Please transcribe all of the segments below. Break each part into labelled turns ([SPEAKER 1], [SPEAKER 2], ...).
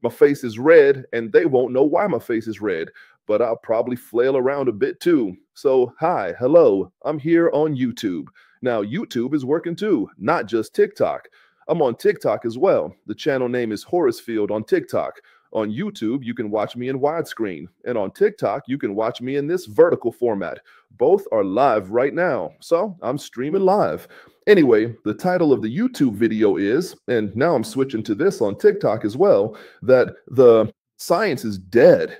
[SPEAKER 1] My face is red, and they won't know why my face is red, but I'll probably flail around a bit too. So, hi, hello, I'm here on YouTube. Now, YouTube is working too, not just TikTok. I'm on TikTok as well. The channel name is Horace Field on TikTok. On YouTube, you can watch me in widescreen, and on TikTok, you can watch me in this vertical format. Both are live right now, so I'm streaming live. Anyway, the title of the YouTube video is, and now I'm switching to this on TikTok as well, that the science is dead.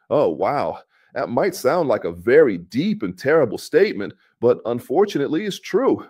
[SPEAKER 1] Oh, wow. That might sound like a very deep and terrible statement, but unfortunately, it's true.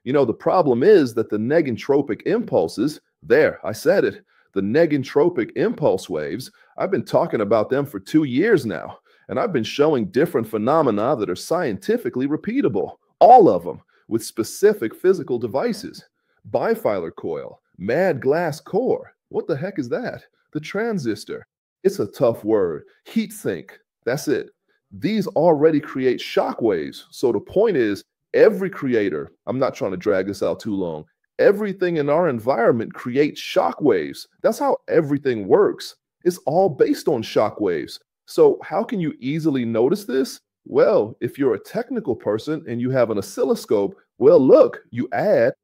[SPEAKER 1] You know, the problem is that the negentropic impulses, there, I said it, the negentropic impulse waves, I've been talking about them for 2 years now, and I've been showing different phenomena that are scientifically repeatable, all of them, with specific physical devices. Bifilar coil, mad glass core. What the heck is that? The transistor. It's a tough word. Heat sink. That's it. These already create shock waves. So the point is, every creator, I'm not trying to drag this out too long, everything in our environment creates shock waves. That's how everything works. It's all based on shock waves. So how can you easily notice this? Well, if you're a technical person and you have an oscilloscope, well, look,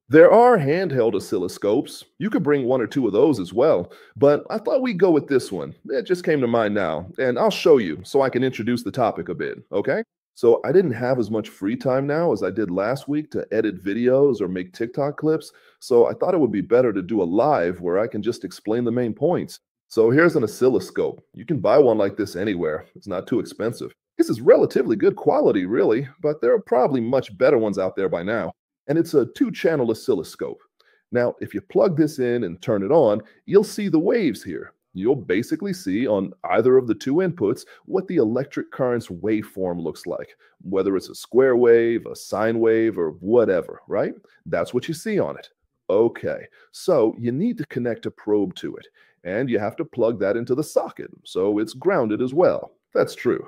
[SPEAKER 1] there are handheld oscilloscopes. You could bring 1 or 2 of those as well. But I thought we'd go with this one. It just came to mind now, and I'll show you so I can introduce the topic a bit, okay? So I didn't have as much free time now as I did last week to edit videos or make TikTok clips. So I thought it would be better to do a live where I can just explain the main points. So here's an oscilloscope. You can buy one like this anywhere. It's not too expensive. This is relatively good quality, really, but there are probably much better ones out there by now. And it's a 2-channel oscilloscope. Now, if you plug this in and turn it on, you'll see the waves here. You'll basically see on either of the 2 inputs what the electric current's waveform looks like, whether it's a square wave, a sine wave, or whatever, right? That's what you see on it. Okay, so you need to connect a probe to it, and you have to plug that into the socket, so it's grounded as well. That's true.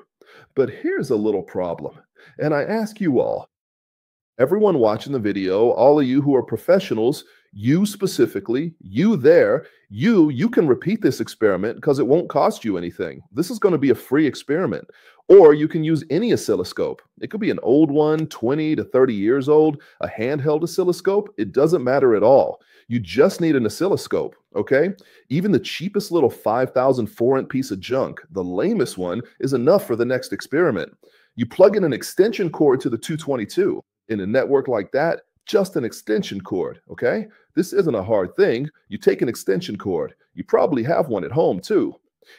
[SPEAKER 1] But here's a little problem, and I ask you all, everyone watching the video, all of you who are professionals, you specifically, you there, you can repeat this experiment because it won't cost you anything. This is going to be a free experiment. Or you can use any oscilloscope. It could be an old one, 20 to 30 years old, a handheld oscilloscope. It doesn't matter at all. You just need an oscilloscope, okay? Even the cheapest little 5,000 forint piece of junk, the lamest one, is enough for the next experiment. You plug in an extension cord to the 222. In a network like that, just an extension cord, okay? This isn't a hard thing. You take an extension cord. You probably have one at home too.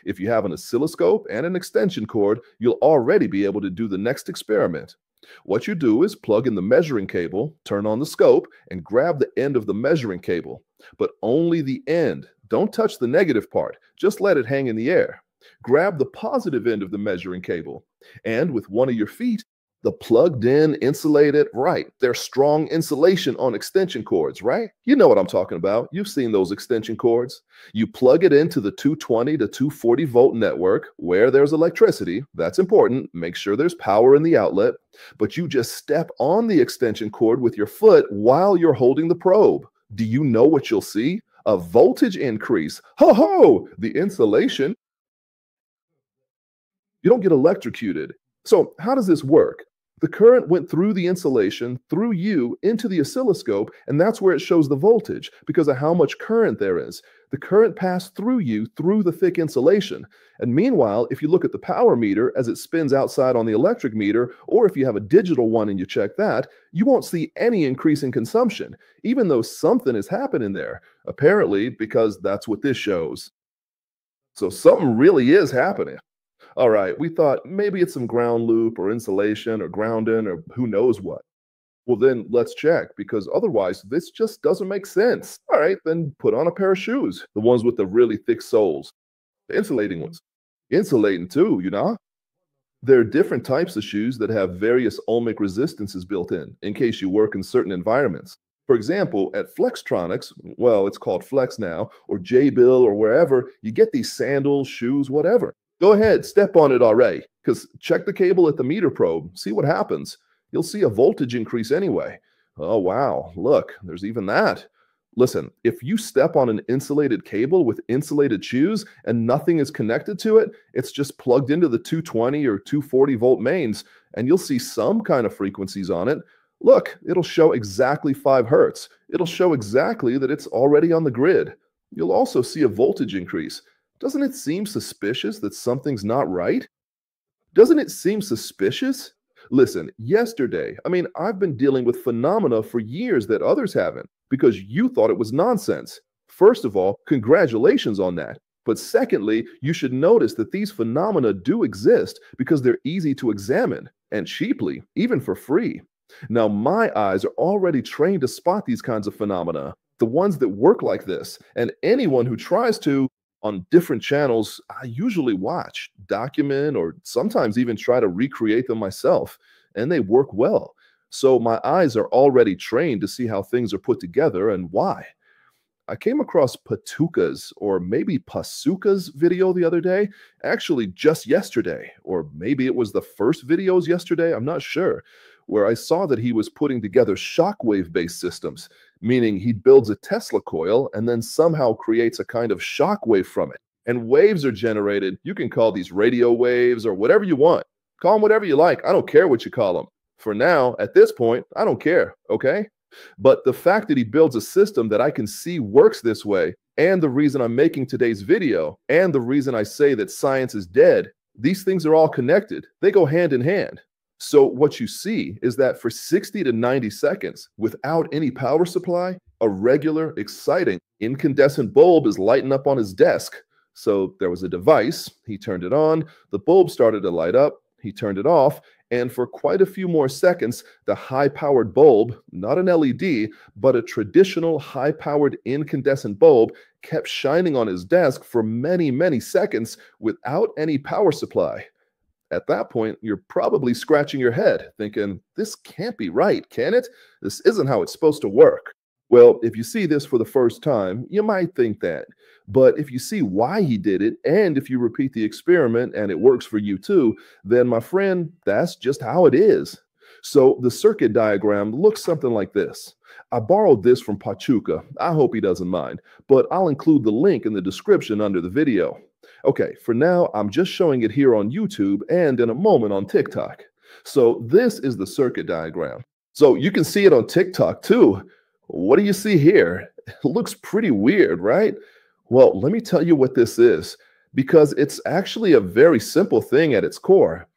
[SPEAKER 1] If you have an oscilloscope and an extension cord, you'll already be able to do the next experiment. What you do is plug in the measuring cable, turn on the scope, and grab the end of the measuring cable. But only the end. Don't touch the negative part. Just let it hang in the air. Grab the positive end of the measuring cable, and with one of your feet, the plugged in, insulated, right? There's strong insulation on extension cords, right? You know what I'm talking about. You've seen those extension cords. You plug it into the 220 to 240 volt network where there's electricity. That's important. Make sure there's power in the outlet. But you just step on the extension cord with your foot while you're holding the probe. Do you know what you'll see? A voltage increase. Ho ho! The insulation. You don't get electrocuted. So how does this work? The current went through the insulation, through you, into the oscilloscope, and that's where it shows the voltage because of how much current there is. The current passed through you, through the thick insulation. And meanwhile, if you look at the power meter as it spins outside on the electric meter, or if you have a digital one and you check that, you won't see any increase in consumption, even though something is happening there, apparently because that's what this shows. So something really is happening. All right, we thought maybe it's some ground loop or insulation or grounding or who knows what. Well, then let's check because otherwise this just doesn't make sense. All right, then put on a pair of shoes, the ones with the really thick soles, the insulating ones. Insulating too, you know? There are different types of shoes that have various ohmic resistances built in case you work in certain environments. For example, at Flextronics, well, it's called Flex now, or J-Bill or wherever, you get these sandals, shoes, whatever. Go ahead, step on it already, because check the cable at the meter probe, see what happens. You'll see a voltage increase anyway. Oh, wow, look, there's even that. Listen, if you step on an insulated cable with insulated shoes and nothing is connected to it, it's just plugged into the 220 or 240 volt mains, and you'll see some kind of frequencies on it. Look, it'll show exactly 5 hertz. It'll show exactly that it's already on the grid. You'll also see a voltage increase. Doesn't it seem suspicious that something's not right? Doesn't it seem suspicious? Listen, I've been dealing with phenomena for years that others haven't because you thought it was nonsense. First of all, congratulations on that. But secondly, you should notice that these phenomena do exist because they're easy to examine and cheaply, even for free. Now, my eyes are already trained to spot these kinds of phenomena, the ones that work like this, and anyone who tries to on different channels, I usually watch, document, or sometimes even try to recreate them myself, and they work well. So my eyes are already trained to see how things are put together and why. I came across Patuka's or maybe Pasuka's video the other day, actually just yesterday, or maybe it was the first videos yesterday, I'm not sure, where I saw that he was putting together shockwave-based systems, meaning he builds a Tesla coil and then somehow creates a kind of shockwave from it. And waves are generated. You can call these radio waves or whatever you want. Call them whatever you like. I don't care what you call them. For now, at this point, I don't care, okay? But the fact that he builds a system that I can see works this way, and the reason I'm making today's video, and the reason I say that science is dead, these things are all connected. They go hand in hand. So what you see is that for 60 to 90 seconds, without any power supply, a regular, exciting incandescent bulb is lighting up on his desk. So there was a device, he turned it on, the bulb started to light up, he turned it off, and for quite a few more seconds, the high-powered bulb, not an LED, but a traditional high-powered incandescent bulb, kept shining on his desk for many, many seconds without any power supply. At that point, you're probably scratching your head, thinking, this can't be right, can it? This isn't how it's supposed to work. Well, if you see this for the first time, you might think that. But if you see why he did it, and if you repeat the experiment and it works for you too, then my friend, that's just how it is. So the circuit diagram looks something like this. I borrowed this from Pachuca. I hope he doesn't mind, but I'll include the link in the description under the video. Okay, for now, I'm just showing it here on YouTube and in a moment on TikTok. So this is the circuit diagram. So you can see it on TikTok too. What do you see here? It looks pretty weird, right? Well, let me tell you what this is, because it's actually a very simple thing at its core.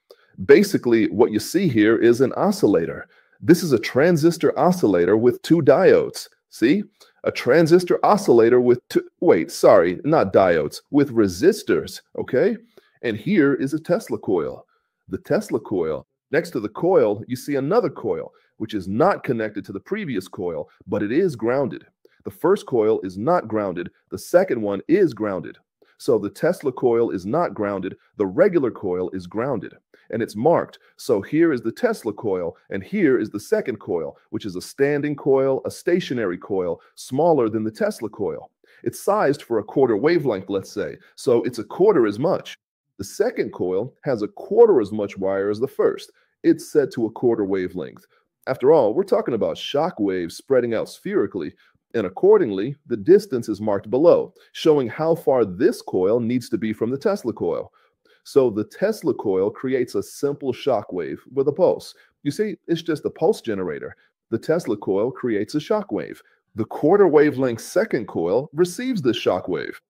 [SPEAKER 1] Basically, what you see here is an oscillator. This is a transistor oscillator with 2 diodes. See? A transistor oscillator with not diodes, with resistors, okay? And here is a Tesla coil. The Tesla coil. Next to the coil, you see another coil, which is not connected to the previous coil, but it is grounded. The first coil is not grounded. The second one is grounded. So the Tesla coil is not grounded. The regular coil is grounded. And it's marked. So here is the Tesla coil, and here is the second coil, which is a standing coil, a stationary coil, smaller than the Tesla coil. It's sized for a quarter wavelength, let's say. So it's a quarter as much. The second coil has a quarter as much wire as the first. It's set to a quarter wavelength. After all, we're talking about shock waves spreading out spherically, and accordingly, the distance is marked below, showing how far this coil needs to be from the Tesla coil. So the Tesla coil creates a simple shock wave with a pulse. You see, it's just a pulse generator. The Tesla coil creates a shock wave. The quarter wavelength second coil receives this shock wave.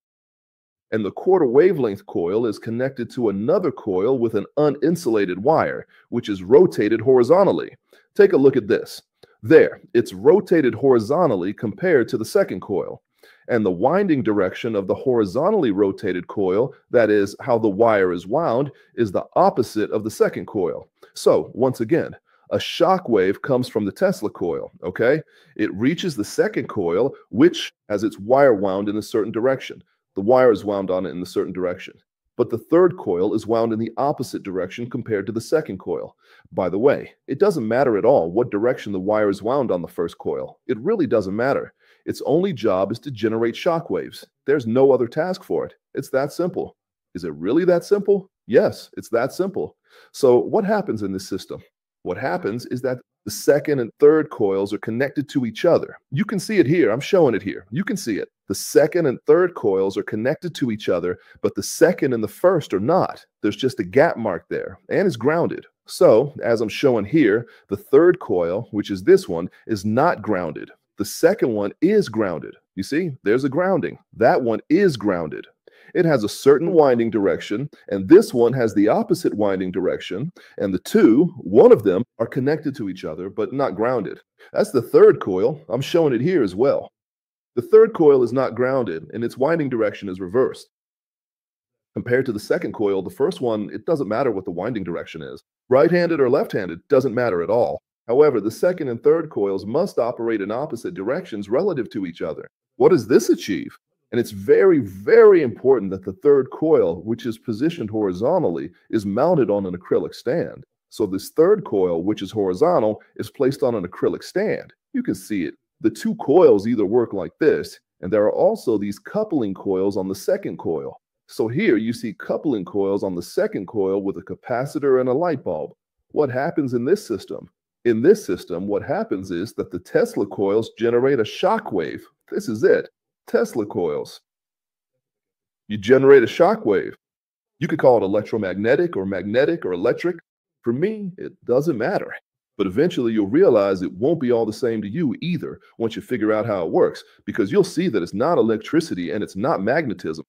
[SPEAKER 1] And the quarter wavelength coil is connected to another coil with an uninsulated wire, which is rotated horizontally. Take a look at this. There, it's rotated horizontally compared to the second coil. And the winding direction of the horizontally rotated coil, that is, how the wire is wound, is the opposite of the second coil. So, once again, a shock wave comes from the Tesla coil, okay? It reaches the second coil, which has its wire wound in a certain direction. The wire is wound on it in a certain direction. But the third coil is wound in the opposite direction compared to the second coil. By the way, it doesn't matter at all what direction the wire is wound on the first coil. It really doesn't matter. Its only job is to generate shock waves. There's no other task for it. It's that simple. Is it really that simple? Yes, it's that simple. So what happens in this system? What happens is that The second and third coils are connected to each other. You can see it here. I'm showing it here. You can see it. The second and third coils are connected to each other, but the second and the first are not. There's just a gap mark there and it's grounded. So, as I'm showing here, the third coil, which is this one, is not grounded. The second one is grounded. You see, there's a grounding. That one is grounded. It has a certain winding direction, and this one has the opposite winding direction, and the two, one of them, are connected to each other, but not grounded. That's the third coil. I'm showing it here as well. The third coil is not grounded, and its winding direction is reversed. Compared to the second coil, the first one, it doesn't matter what the winding direction is. Right-handed or left-handed, doesn't matter at all. However, the second and third coils must operate in opposite directions relative to each other. What does this achieve? And it's very, very important that the third coil, which is positioned horizontally, is mounted on an acrylic stand. So this third coil, which is horizontal, is placed on an acrylic stand. You can see it. The two coils either work like this, and there are also these coupling coils on the second coil. So here you see coupling coils on the second coil with a capacitor and a light bulb. What happens in this system? In this system, what happens is that the Tesla coils generate a shock wave. This is it. Tesla coils. You generate a shock wave. You could call it electromagnetic or magnetic or electric. For me, it doesn't matter. But eventually you'll realize it won't be all the same to you either once you figure out how it works, because you'll see that it's not electricity and it's not magnetism.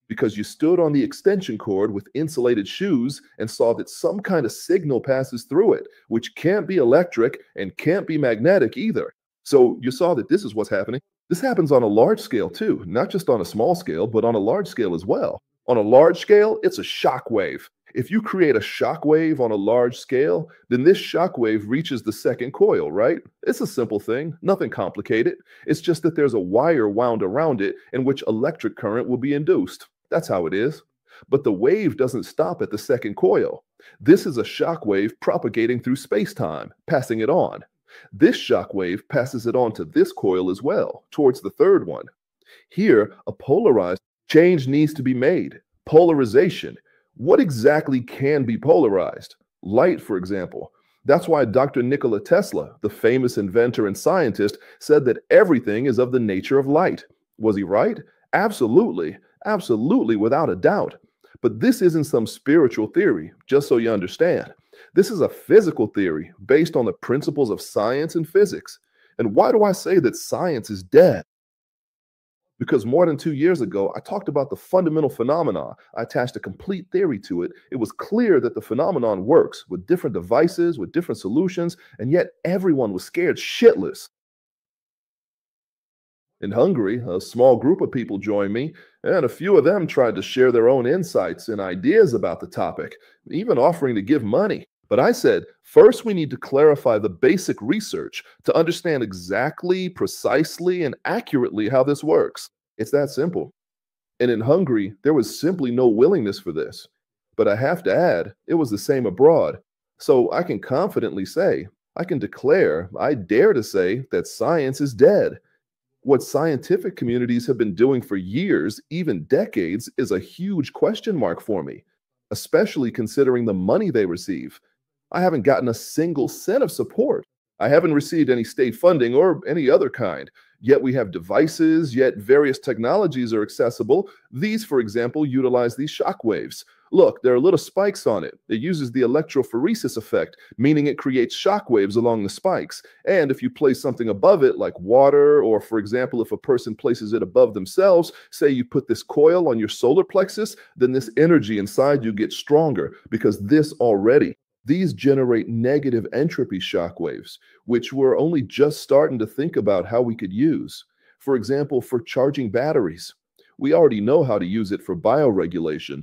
[SPEAKER 1] Because you stood on the extension cord with insulated shoes and saw that some kind of signal passes through it, which can't be electric and can't be magnetic either. So you saw that this is what's happening. This happens on a large scale too, not just on a small scale, but on a large scale as well. On a large scale, it's a shock wave. If you create a shock wave on a large scale, then this shock wave reaches the second coil, right? It's a simple thing, nothing complicated. It's just that there's a wire wound around it in which electric current will be induced. That's how it is. But the wave doesn't stop at the second coil. This is a shock wave propagating through space-time, passing it on. This shock wave passes it on to this coil as well, towards the third one. Here, a polarized change needs to be made. Polarization. What exactly can be polarized? Light, for example. That's why Dr. Nikola Tesla, the famous inventor and scientist, said that everything is of the nature of light. Was he right? Absolutely. Absolutely, without a doubt. But this isn't some spiritual theory, just so you understand. This is a physical theory based on the principles of science and physics. And why do I say that science is dead? Because more than 2 years ago, I talked about the fundamental phenomena. I attached a complete theory to it. It was clear that the phenomenon works with different devices, with different solutions, and yet everyone was scared shitless. In Hungary, a small group of people joined me, and a few of them tried to share their own insights and ideas about the topic, even offering to give money. But I said, first we need to clarify the basic research to understand exactly, precisely, and accurately how this works. It's that simple. And in Hungary, there was simply no willingness for this. But I have to add, it was the same abroad. So I can confidently say, I can declare, I dare to say that science is dead. What scientific communities have been doing for years, even decades, is a huge question mark for me, especially considering the money they receive. I haven't gotten a single cent of support. I haven't received any state funding or any other kind. Yet we have devices, yet various technologies are accessible. These, for example, utilize these shock waves. Look, there are little spikes on it. It uses the electrophoresis effect, meaning it creates shock waves along the spikes. And if you place something above it, like water, or for example, if a person places it above themselves, say you put this coil on your solar plexus, then this energy inside you gets stronger because these generate negative entropy shock waves, which we're only just starting to think about how we could use. For example, for charging batteries. We already know how to use it for bioregulation.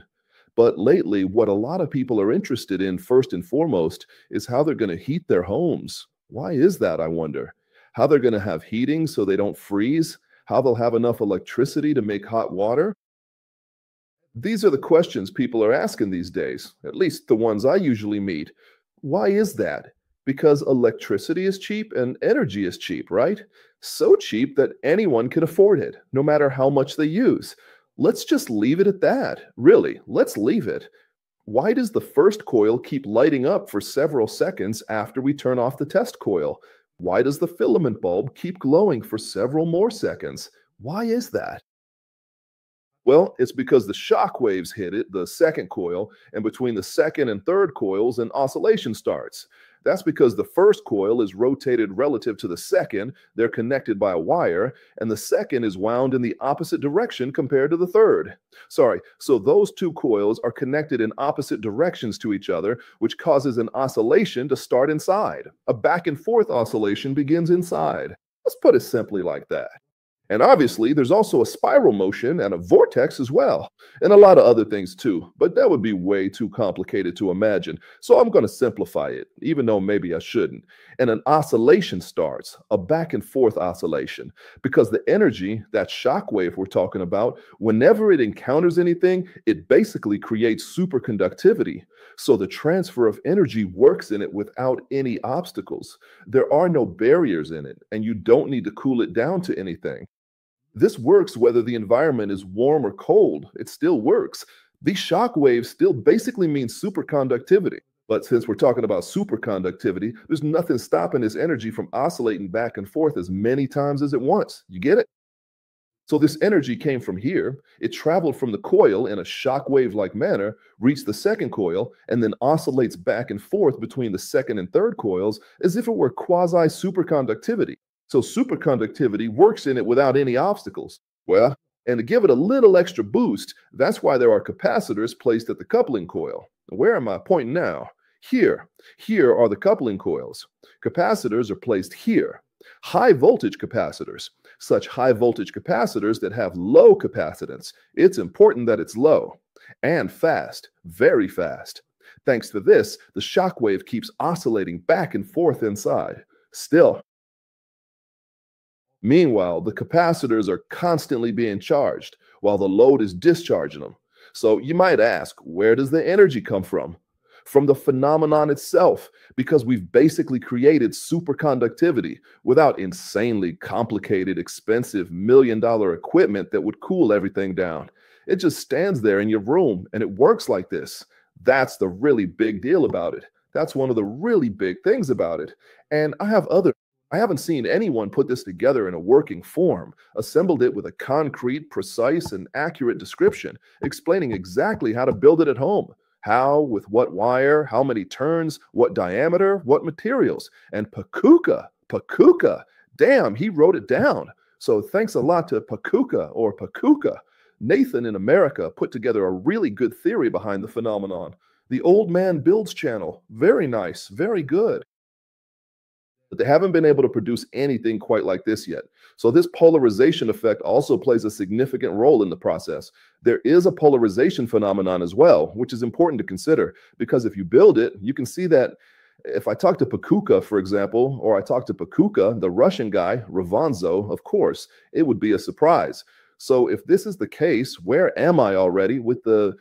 [SPEAKER 1] But lately, what a lot of people are interested in first and foremost is how they're going to heat their homes. Why is that, I wonder? How they're going to have heating so they don't freeze? How they'll have enough electricity to make hot water? These are the questions people are asking these days, at least the ones I usually meet. Why is that? Because electricity is cheap and energy is cheap, right? So cheap that anyone can afford it, no matter how much they use. Let's just leave it at that. Really, let's leave it. Why does the first coil keep lighting up for several seconds after we turn off the test coil? Why does the filament bulb keep glowing for several more seconds? Why is that? Well, it's because the shock waves hit it, the second coil, and between the second and third coils, an oscillation starts. That's because the first coil is rotated relative to the second, they're connected by a wire, and the second is wound in the opposite direction compared to the third. So those two coils are connected in opposite directions to each other, which causes an oscillation to start inside. A back and forth oscillation begins inside. Let's put it simply like that. And obviously, there's also a spiral motion and a vortex as well, and a lot of other things too, but that would be way too complicated to imagine. So I'm going to simplify it, even though maybe I shouldn't. And an oscillation starts, a back and forth oscillation, because the energy, that shock wave we're talking about, whenever it encounters anything, it basically creates superconductivity. So the transfer of energy works in it without any obstacles. There are no barriers in it, and you don't need to cool it down to anything. This works whether the environment is warm or cold. It still works. These shock waves still basically mean superconductivity. But since we're talking about superconductivity, there's nothing stopping this energy from oscillating back and forth as many times as it wants. You get it? So this energy came from here. It traveled from the coil in a shock wave-like manner, reached the second coil, and then oscillates back and forth between the second and third coils as if it were quasi-superconductivity. So superconductivity works in it without any obstacles. Well, and to give it a little extra boost, that's why there are capacitors placed at the coupling coil. Where am I pointing now? Here. Here are the coupling coils. Capacitors are placed here. High voltage capacitors, such high voltage capacitors that have low capacitance. It's important that it's low and fast, very fast. Thanks to this, the shock wave keeps oscillating back and forth inside. Still, meanwhile, the capacitors are constantly being charged while the load is discharging them. So you might ask, where does the energy come from? From the phenomenon itself, because we've basically created superconductivity without insanely complicated, expensive $1 million equipment that would cool everything down. It just stands there in your room and it works like this. That's the really big deal about it. That's one of the really big things about it. And I haven't seen anyone put this together in a working form, assembled it with a concrete, precise, and accurate description, explaining exactly how to build it at home. How, with what wire, how many turns, what diameter, what materials. And Pakuka, damn, he wrote it down. So thanks a lot to Pakuka. Nathan in America put together a really good theory behind the phenomenon. The Old Man Builds channel, very nice, very good. But they haven't been able to produce anything quite like this yet. So this polarization effect also plays a significant role in the process. There is a polarization phenomenon as well, which is important to consider, because if you build it, you can see that if I talk to Pakuka, for example, or I talk to Pakuka, the Russian guy, Ravanzo, of course, it would be a surprise. So if this is the case, where am I already with the...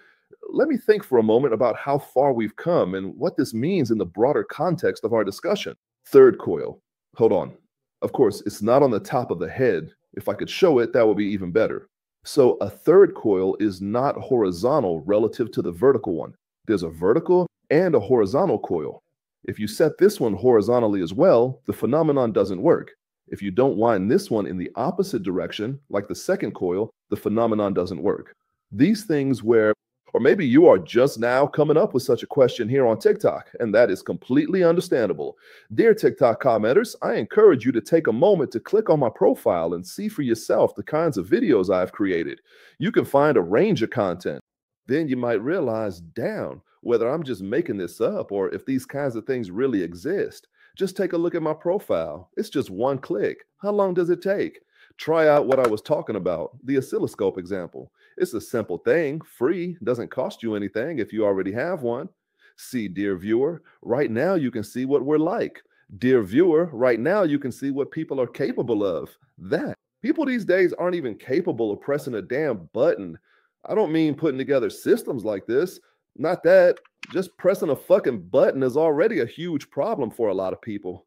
[SPEAKER 1] Let me think for a moment about how far we've come and what this means in the broader context of our discussion. Third coil. Hold on. Of course, it's not on the top of the head. If I could show it, that would be even better. So a third coil is not horizontal relative to the vertical one. There's a vertical and a horizontal coil. If you set this one horizontally as well, the phenomenon doesn't work. If you don't wind this one in the opposite direction, like the second coil, the phenomenon doesn't work. These things where... Or maybe you are just now coming up with such a question here on TikTok, and that is completely understandable. Dear TikTok commenters, I encourage you to take a moment to click on my profile and see for yourself the kinds of videos I've created. You can find a range of content. Then you might realize, damn, whether I'm just making this up or if these kinds of things really exist. Just take a look at my profile. It's just one click. How long does it take? Try out what I was talking about, the oscilloscope example. It's a simple thing, free, doesn't cost you anything if you already have one. See, dear viewer, right now you can see what we're like. Dear viewer, right now you can see what people are capable of. That. People these days aren't even capable of pressing a damn button. I don't mean putting together systems like this. Not that. Just pressing a fucking button is already a huge problem for a lot of people.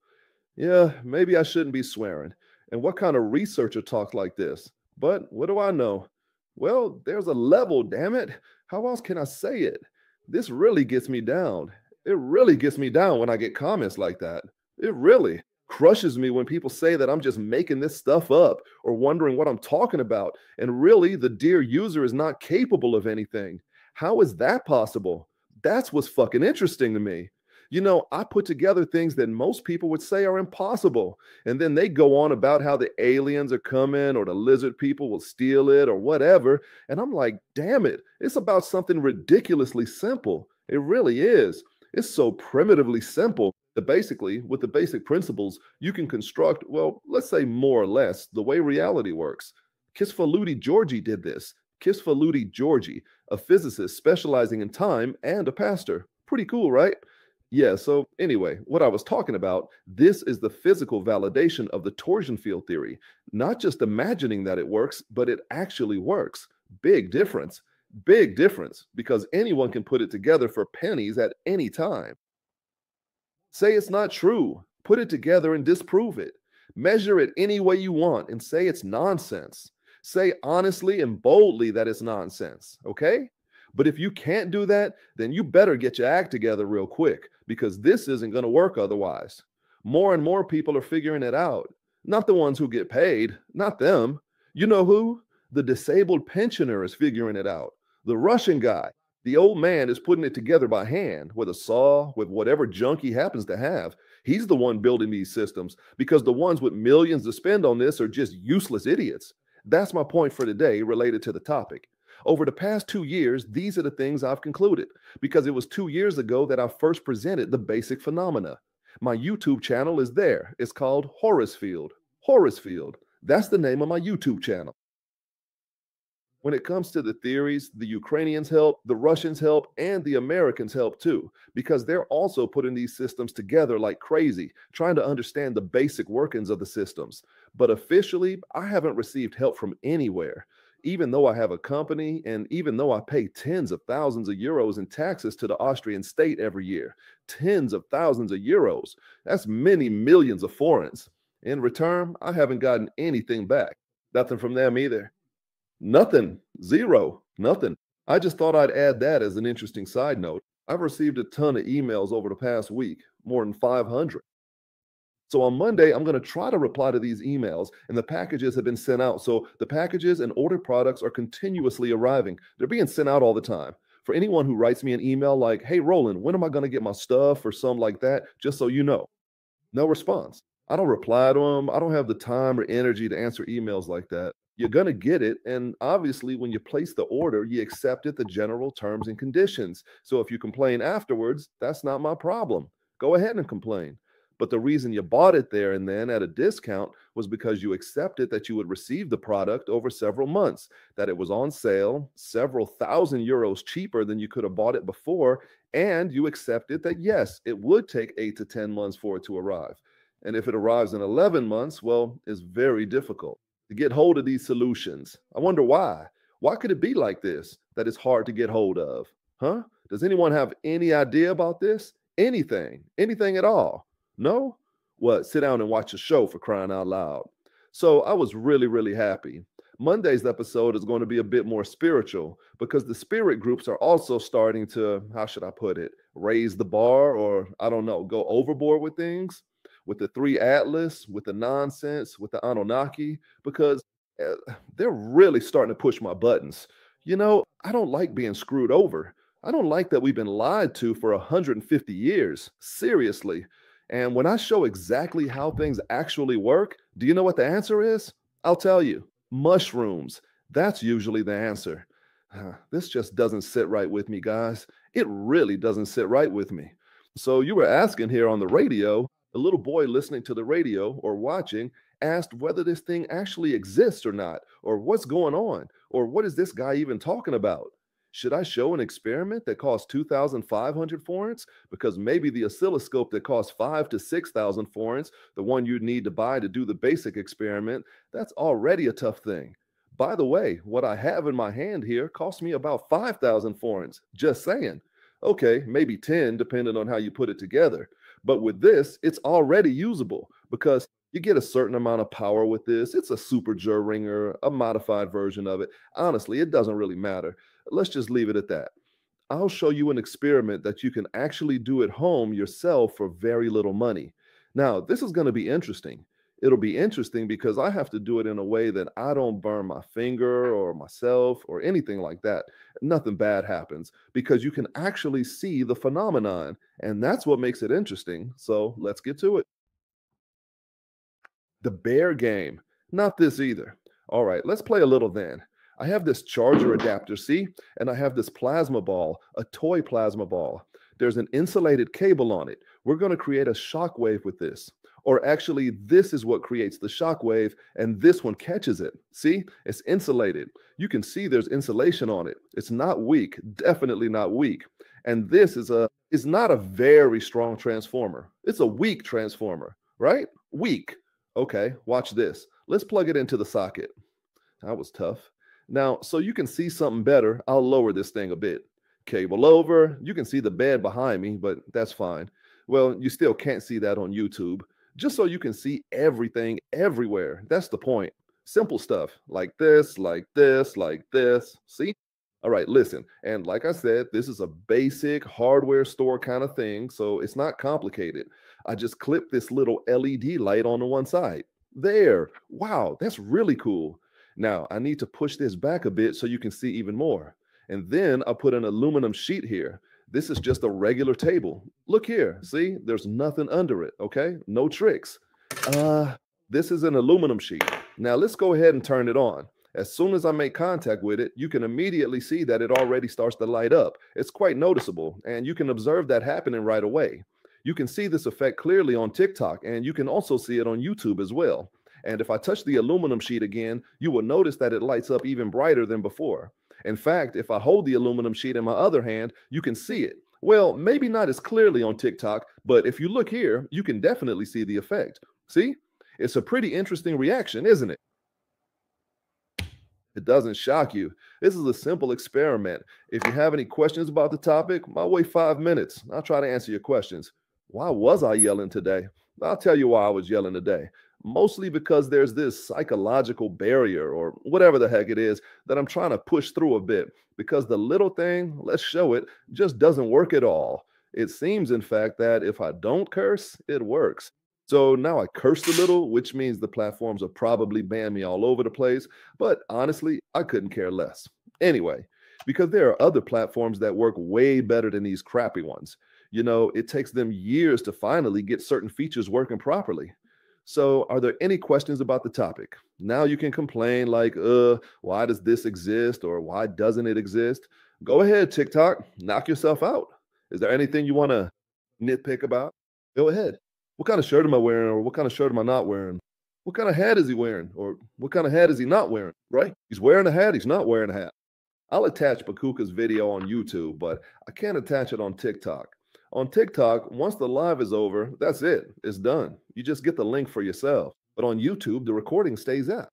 [SPEAKER 1] Yeah, maybe I shouldn't be swearing. And what kind of researcher talks like this? But what do I know? Well, there's a level, damn it. How else can I say it? This really gets me down. It really gets me down when I get comments like that. It really crushes me when people say that I'm just making this stuff up or wondering what I'm talking about. And really, the dear user is not capable of anything. How is that possible? That's what's fucking interesting to me. I put together things that most people would say are impossible. And then they go on about how the aliens are coming or the lizard people will steal it or whatever. And I'm like, damn it, it's about something ridiculously simple. It really is. It's so primitively simple that basically, with the basic principles, you can construct, well, let's say more or less, the way reality works. Kisfaluti Georgi did this. Kisfaluti Georgi, a physicist specializing in time and a pastor. Pretty cool, right? Yeah, so anyway, what I was talking about, this is the physical validation of the torsion field theory. Not just imagining that it works, but it actually works. Big difference. Big difference because anyone can put it together for pennies at any time. Say it's not true. Put it together and disprove it. Measure it any way you want and say it's nonsense. Say honestly and boldly that it's nonsense, okay? But if you can't do that, then you better get your act together real quick because this isn't going to work otherwise. More and more people are figuring it out. Not the ones who get paid, not them. You know who? The disabled pensioner is figuring it out. The Russian guy. The old man is putting it together by hand with a saw, with whatever junk he happens to have. He's the one building these systems because the ones with millions to spend on this are just useless idiots. That's my point for today related to the topic. Over the past 2 years, these are the things I've concluded because it was 2 years ago that I first presented the basic phenomena. My YouTube channel is there. It's called Horace Field. Horace Field. That's the name of my YouTube channel. When it comes to the theories, the Ukrainians help, the Russians help, and the Americans help too, because they're also putting these systems together like crazy, trying to understand the basic workings of the systems. But officially, I haven't received help from anywhere. Even though I have a company and even though I pay tens of thousands of euros in taxes to the Austrian state every year, tens of thousands of euros, that's many millions of forints. In return, I haven't gotten anything back. Nothing from them either. Nothing. Zero. Nothing. I just thought I'd add that as an interesting side note. I've received a ton of emails over the past week, more than 500. So on Monday, I'm going to try to reply to these emails, and the packages have been sent out. So the packages and ordered products are continuously arriving. They're being sent out all the time. For anyone who writes me an email like, hey, Roland, when am I going to get my stuff or something like that? Just so you know, no response. I don't reply to them. I don't have the time or energy to answer emails like that. You're going to get it. And obviously, when you place the order, you accepted the general terms and conditions. So if you complain afterwards, that's not my problem. Go ahead and complain. But the reason you bought it there and then at a discount was because you accepted that you would receive the product over several months, that it was on sale, several thousand euros cheaper than you could have bought it before, and you accepted that yes, it would take 8 to 10 months for it to arrive. And if it arrives in 11 months, well, it's very difficult to get hold of these solutions. I wonder why. Why could it be like this that it's hard to get hold of? Huh? Does anyone have any idea about this? Anything? Anything at all? No? What? Sit down and watch a show for crying out loud. So I was really, really happy. Monday's episode is going to be a bit more spiritual because the spirit groups are also starting to, how should I put it, raise the bar or I don't know, go overboard with things, with the three Atlas, with the nonsense, with the Anunnaki, because they're really starting to push my buttons. I don't like being screwed over. I don't like that we've been lied to for 150 years. Seriously. And when I show exactly how things actually work, do you know what the answer is? I'll tell you mushrooms. That's usually the answer. This just doesn't sit right with me, guys. It really doesn't sit right with me. So, you were asking here on the radio, a little boy listening to the radio or watching asked whether this thing actually exists or not, or what's going on, or what is this guy even talking about? Should I show an experiment that costs 2,500 forints? Because maybe the oscilloscope that costs 5 to 6,000 forints, the one you'd need to buy to do the basic experiment, that's already a tough thing. By the way, what I have in my hand here costs me about 5,000 forints. Just saying. Okay, maybe 10, depending on how you put it together. But with this, it's already usable because you get a certain amount of power with this. It's a super ringer, a modified version of it. Honestly, it doesn't really matter. Let's just leave it at that. I'll show you an experiment that you can actually do at home yourself for very little money. Now, this is going to be interesting. It'll be interesting because I have to do it in a way that I don't burn my finger or myself or anything like that. Nothing bad happens because you can actually see the phenomenon. And that's what makes it interesting. So let's get to it. The bear game. Not this either. All right, let's play a little then. I have this charger adapter, see? And I have this plasma ball, a toy plasma ball. There's an insulated cable on it. We're going to create a shock wave with this. Or actually, this is what creates the shock wave, and this one catches it. See? It's insulated. You can see there's insulation on it. It's not weak, definitely not weak. And this is not a very strong transformer. It's a weak transformer, right? Weak. Okay, watch this. Let's plug it into the socket. That was tough. Now, so you can see something better, I'll lower this thing a bit. Cable over. You can see the bed behind me, but that's fine. Well, you still can't see that on YouTube. Just so you can see everything everywhere. That's the point. Simple stuff like this, like this, like this. See? All right, listen. And like I said, this is a basic hardware store kind of thing, so it's not complicated. I just clip this little LED light on the one side. There. Wow, that's really cool. Now, I need to push this back a bit so you can see even more. And then I put an aluminum sheet here. This is just a regular table. Look here. See, there's nothing under it. Okay, no tricks. This is an aluminum sheet. Now let's go ahead and turn it on. As soon as I make contact with it, you can immediately see that it already starts to light up. It's quite noticeable, and you can observe that happening right away. You can see this effect clearly on TikTok, and you can also see it on YouTube as well. And if I touch the aluminum sheet again, you will notice that it lights up even brighter than before. In fact, if I hold the aluminum sheet in my other hand, you can see it. Well, maybe not as clearly on TikTok, but if you look here, you can definitely see the effect. See? It's a pretty interesting reaction, isn't it? It doesn't shock you. This is a simple experiment. If you have any questions about the topic, I'll wait 5 minutes. I'll try to answer your questions. Why was I yelling today? I'll tell you why I was yelling today. Mostly because there's this psychological barrier or whatever the heck it is that I'm trying to push through a bit because the little thing, let's show it, just doesn't work at all. It seems, in fact, that if I don't curse, it works. So now I cursed a little, which means the platforms will probably ban me all over the place. But honestly, I couldn't care less. Anyway, because there are other platforms that work way better than these crappy ones. You know, it takes them years to finally get certain features working properly. So, are there any questions about the topic? Now you can complain like, why does this exist or why doesn't it exist? Go ahead, TikTok, knock yourself out. Is there anything you want to nitpick about? Go ahead. What kind of shirt am I wearing or what kind of shirt am I not wearing? What kind of hat is he wearing or what kind of hat is he not wearing, right? He's wearing a hat, he's not wearing a hat. I'll attach Pakuka's video on YouTube, but I can't attach it on TikTok. On TikTok, once the live is over, that's it. It's done. You just get the link for yourself. But on YouTube, the recording stays out.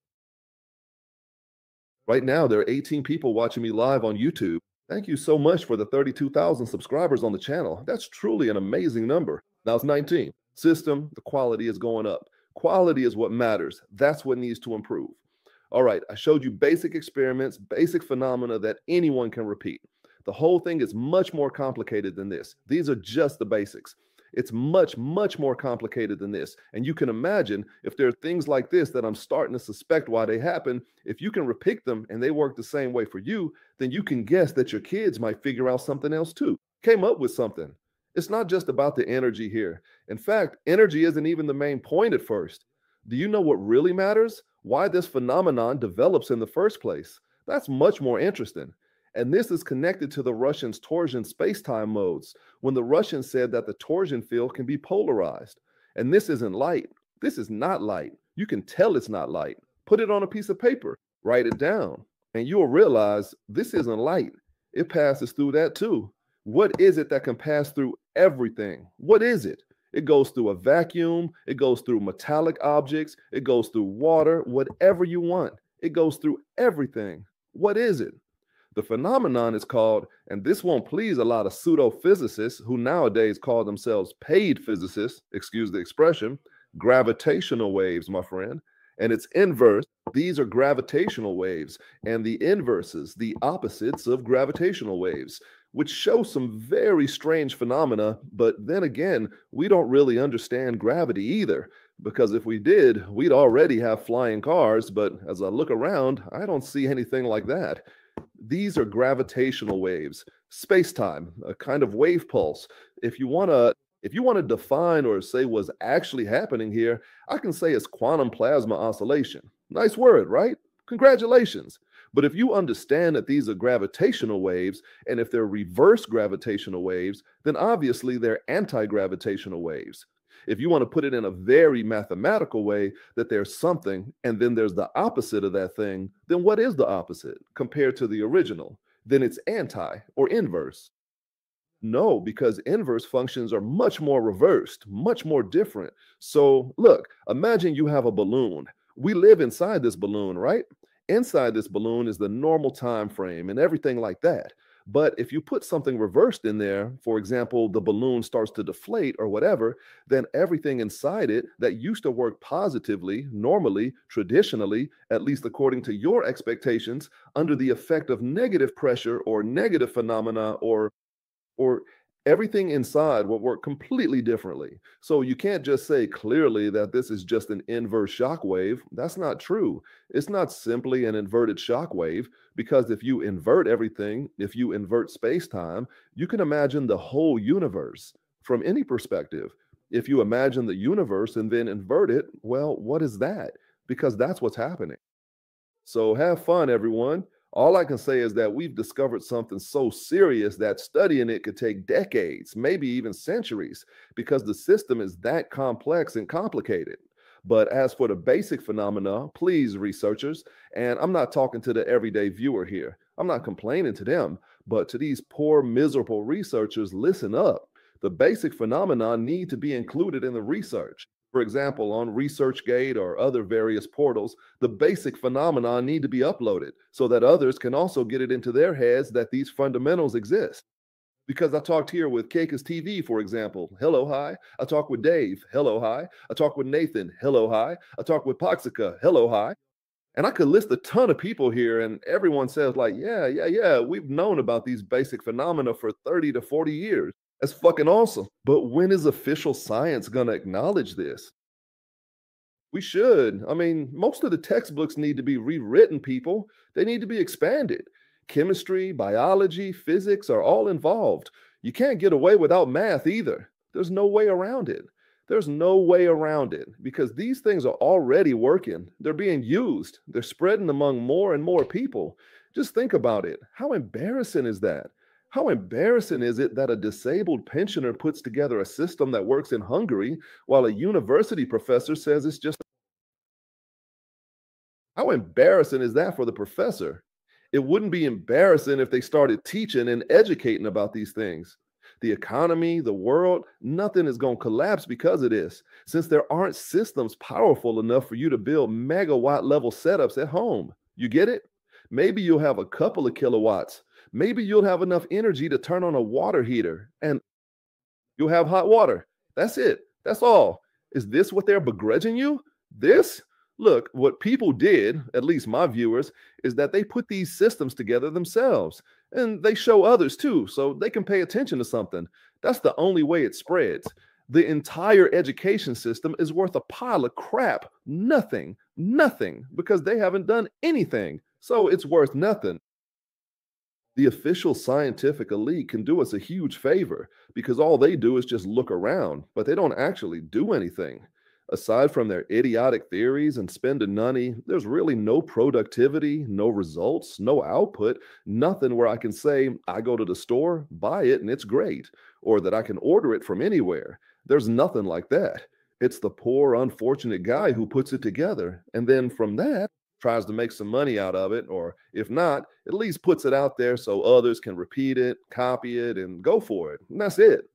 [SPEAKER 1] Right now, there are 18 people watching me live on YouTube. Thank you so much for the 32,000 subscribers on the channel. That's truly an amazing number. Now it's 19. System, the quality is going up. Quality is what matters. That's what needs to improve. All right, I showed you basic experiments, basic phenomena that anyone can repeat. The whole thing is much more complicated than this. These are just the basics. It's much, much more complicated than this. And you can imagine if there are things like this that I'm starting to suspect why they happen, if you can repeat them and they work the same way for you, then you can guess that your kids might figure out something else too. Came up with something. It's not just about the energy here. In fact, energy isn't even the main point at first. Do you know what really matters? Why this phenomenon develops in the first place? That's much more interesting. And this is connected to the Russians' torsion space-time modes, when the Russians said that the torsion field can be polarized. And this isn't light. This is not light. You can tell it's not light. Put it on a piece of paper, write it down, and you'll realize this isn't light. It passes through that too. What is it that can pass through everything? What is it? It goes through a vacuum. It goes through metallic objects. It goes through water, whatever you want. It goes through everything. What is it? The phenomenon is called, and this won't please a lot of pseudo-physicists who nowadays call themselves paid physicists, excuse the expression, gravitational waves, my friend. And it's inverse. These are gravitational waves, and the inverses, the opposites of gravitational waves. which shows some very strange phenomena. But then again, we don't really understand gravity either, because if we did, we'd already have flying cars. But as I look around, I don't see anything like that. These are gravitational waves, space-time, a kind of wave pulse. If you want to if you want to define or say what's actually happening here, I can say it's quantum plasma oscillation. Nice word, right? Congratulations. But if you understand that these are gravitational waves, and if they're reverse gravitational waves, then obviously they're anti-gravitational waves. If you want to put it in a very mathematical way, that there's something and then there's the opposite of that thing, then what is the opposite compared to the original? Then it's anti or inverse. No, because inverse functions are much more reversed, much more different. So, look, imagine you have a balloon. We live inside this balloon, right? Inside this balloon is the normal time frame and everything like that. But if you put something reversed in there, for example, the balloon starts to deflate or whatever, then everything inside it that used to work positively, normally, traditionally, at least according to your expectations, under the effect of negative pressure or negative phenomena or everything inside will work completely differently. So you can't just say clearly that this is just an inverse shock wave. That's not true. It's not simply an inverted shock wave, because if you invert everything, if you invert space-time, you can imagine the whole universe from any perspective. If you imagine the universe and then invert it, well, what is that? Because that's what's happening. So have fun, everyone. All I can say is that we've discovered something so serious that studying it could take decades, maybe even centuries, because the system is that complex and complicated. But as for the basic phenomena, please, researchers, and I'm not talking to the everyday viewer here, I'm not complaining to them, but to these poor, miserable researchers, listen up. The basic phenomena need to be included in the research. For example, on ResearchGate or other various portals, the basic phenomena need to be uploaded so that others can also get it into their heads that these fundamentals exist. Because I talked here with Kekas TV, for example. Hello, hi. I talked with Dave. Hello, hi. I talked with Nathan. Hello, hi. I talked with Poxica. Hello, hi. And I could list a ton of people here, and everyone says, like, yeah, we've known about these basic phenomena for 30 to 40 years. That's fucking awesome. But when is official science going to acknowledge this? We should. I mean, most of the textbooks need to be rewritten, people. They need to be expanded. Chemistry, biology, physics are all involved. You can't get away without math either. There's no way around it. There's no way around it because these things are already working. They're being used. They're spreading among more and more people. Just think about it. How embarrassing is that? How embarrassing is it that a disabled pensioner puts together a system that works in Hungary while a university professor says it's just. How embarrassing is that for the professor? It wouldn't be embarrassing if they started teaching and educating about these things. The economy, the world, nothing is going to collapse because of this, since there aren't systems powerful enough for you to build megawatt level setups at home. You get it? Maybe you'll have a couple of kilowatts. Maybe you'll have enough energy to turn on a water heater and you'll have hot water. That's it. That's all. Is this what they're begrudging you? This? Look, what people did, at least my viewers, is that they put these systems together themselves and they show others too, so they can pay attention to something. That's the only way it spreads. The entire education system is worth a pile of crap. Nothing, because they haven't done anything. So it's worth nothing. The official scientific elite can do us a huge favor because all they do is just look around, but they don't actually do anything. Aside from their idiotic theories and spending money, there's really no productivity, no results, no output, nothing where I can say, I go to the store, buy it, and it's great, or that I can order it from anywhere. There's nothing like that. It's the poor, unfortunate guy who puts it together, and then from that, tries to make some money out of it, or if not, at least puts it out there so others can repeat it, copy it, and go for it. And that's it.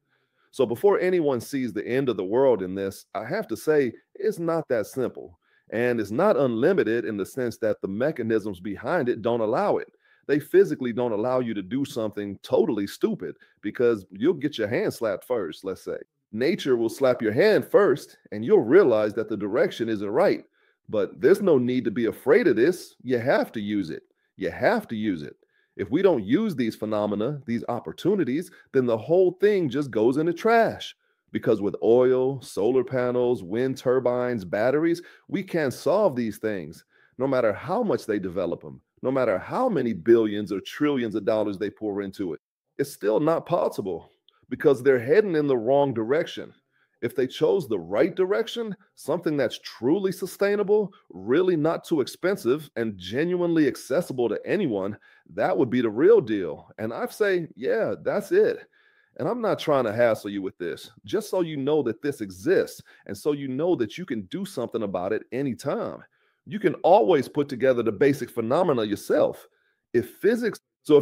[SPEAKER 1] So before anyone sees the end of the world in this, I have to say it's not that simple. And it's not unlimited in the sense that the mechanisms behind it don't allow it. They physically don't allow you to do something totally stupid because you'll get your hand slapped first, let's say. Nature will slap your hand first, and you'll realize that the direction isn't right. But there's no need to be afraid of this. You have to use it. You have to use it. If we don't use these phenomena, these opportunities, then the whole thing just goes in the trash. Because with oil, solar panels, wind turbines, batteries, we can't solve these things, no matter how much they develop them, no matter how many billions or trillions of dollars they pour into it. It's still not possible because they're heading in the wrong direction. If they chose the right direction, something that's truly sustainable, really not too expensive, and genuinely accessible to anyone, that would be the real deal. And I say, yeah, that's it. And I'm not trying to hassle you with this, just so you know that this exists and so you know that you can do something about it anytime. You can always put together the basic phenomena yourself. If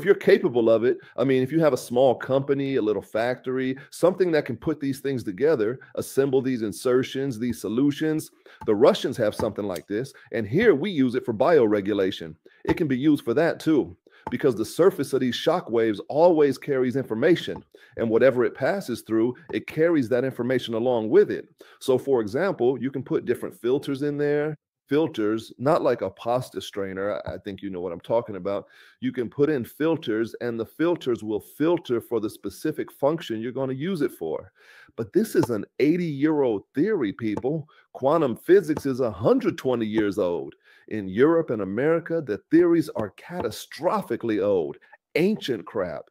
[SPEAKER 1] you're capable of it, I mean, if you have a small company, a little factory, something that can put these things together, assemble these insertions, these solutions, the Russians have something like this. And here we use it for bioregulation. It can be used for that too, because the surface of these shock waves always carries information. And whatever it passes through, it carries that information along with it. So, for example, you can put different filters in there. Filters, not like a pasta strainer. I think you know what I'm talking about. You can put in filters, and the filters will filter for the specific function you're going to use it for. But this is an 80-year-old theory, people. Quantum physics is 120 years old. In Europe and America, the theories are catastrophically old, ancient crap.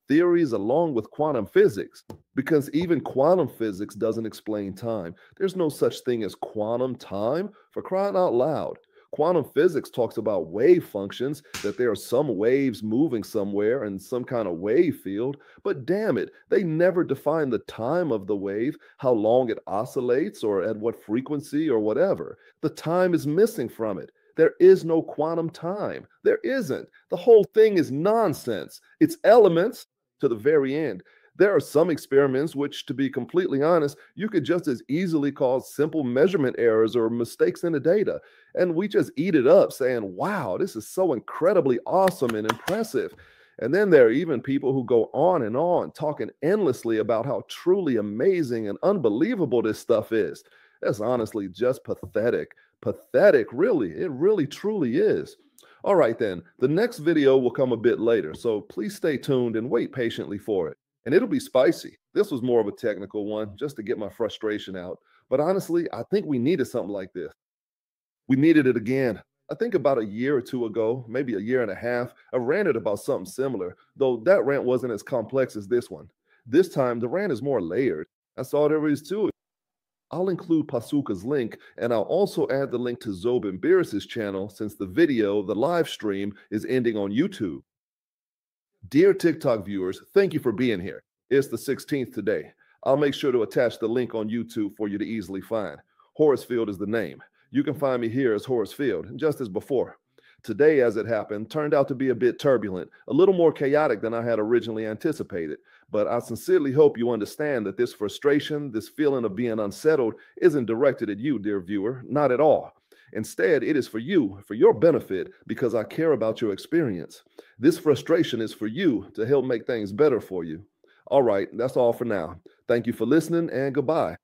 [SPEAKER 1] Theories along with quantum physics, because even quantum physics doesn't explain time. There's no such thing as quantum time, for crying out loud. Quantum physics talks about wave functions, that there are some waves moving somewhere in some kind of wave field, but damn it, they never define the time of the wave, how long it oscillates, or at what frequency, or whatever. The time is missing from it. There is no quantum time. There isn't. The whole thing is nonsense. It's elements to the very end. There are some experiments which, to be completely honest, you could just as easily cause simple measurement errors or mistakes in the data. And we just eat it up saying, wow, this is so incredibly awesome and impressive. And then there are even people who go on and on talking endlessly about how truly amazing and unbelievable this stuff is. That's honestly just pathetic. Pathetic, really. It really truly is. All right, then. The next video will come a bit later, so please stay tuned and wait patiently for it. And it'll be spicy. This was more of a technical one, just to get my frustration out. But honestly, I think we needed something like this. We needed it again. I think about a year or two ago, maybe a year and a half, I ranted about something similar, though that rant wasn't as complex as this one. This time, the rant is more layered. That's all there is to it. I'll include Pasuka's link, and I'll also add the link to Zobin Beerus' channel since the live stream, is ending on YouTube. Dear TikTok viewers, thank you for being here. It's the 16th today. I'll make sure to attach the link on YouTube for you to easily find. Horace Field is the name. You can find me here as Horace Field, just as before. Today, as it happened, turned out to be a bit turbulent, a little more chaotic than I had originally anticipated. But I sincerely hope you understand that this frustration, this feeling of being unsettled, isn't directed at you, dear viewer, not at all. Instead, it is for you, for your benefit, because I care about your experience. This frustration is for you to help make things better for you. All right, that's all for now. Thank you for listening, and goodbye.